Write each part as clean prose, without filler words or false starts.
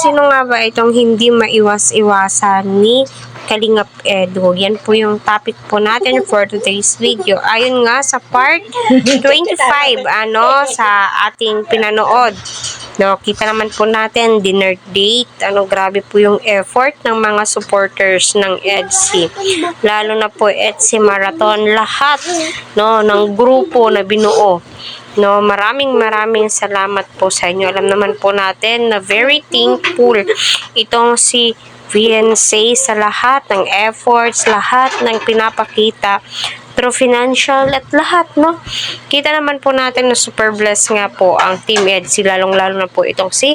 sino nga ba itong hindi maiwas-iwasan ni Kalingap Edu? Yan po yung topic po natin for today's video. Ayon nga sa part 25, sa ating pinanood. No, kita naman po natin, dinner date. Grabe po yung effort ng mga supporters ng EDSI. Lalo na po EDSI Marathon. Lahat, ng grupo na binuo. Maraming salamat po sa inyo. Alam naman po natin na very thankful itong si VNC sa lahat ng efforts, lahat ng pinapakita through financial at lahat, Kita naman po natin na super blessed nga po ang Team EDSI, lalong-lalo na po itong si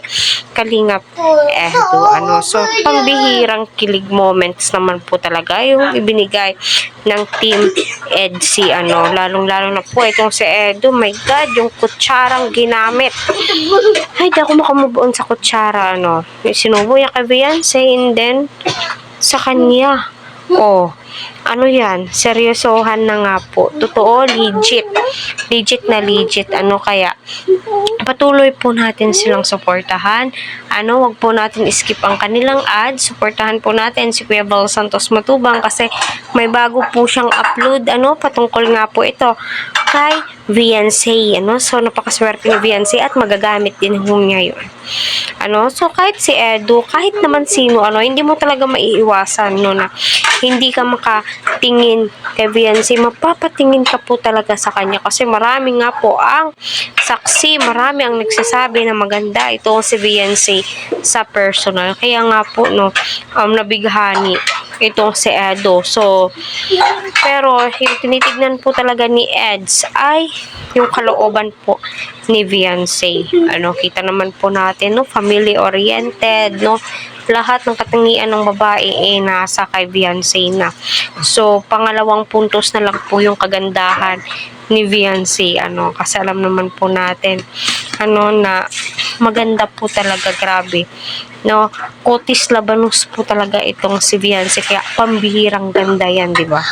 Kalingap Edu. So, pambihirang kilig moments naman po talaga yung ibinigay ng Team EDSI, lalong-lalo na po itong si Edu. My God, yung kutsarang ginamit. Ay, di ako makamove on sa kutsara, Sinubo niya kay Beyonce and then sa kanya. Yan? Seryosohan na nga po. Totoo, legit. Legit na legit. Kaya, patuloy po natin silang suportahan. Wag po natin skip ang kanilang ads. Suportahan po natin si Kuya Val Santos Matubang kasi may bago po siyang upload. Patungkol nga po ito kay VNC. So, napakaswerte ni VNC at magagamit din niya yun. So, kahit si Edu, kahit naman sino, hindi mo talaga maiiwasan, na hindi ka makatingin kay VNC, mapapatingin ka po talaga sa kanya kasi marami nga po ang saksi, marami ang nagsasabi na maganda itong si VNC sa personal. Kaya nga po, nabighani itong si Edu. So, pero yung tinitignan po talaga ni Eds ay yung kalooban po ni VNC. Kita naman po natin, family-oriented, lahat ng katangian ng babae nasa kay VNC na. So, pangalawang puntos na lang po yung kagandahan ni VNC, kasi alam naman po natin, na maganda po talaga, grabe. Kutis labanos po talaga itong si VNC, kaya pambihirang ganda yan, di ba?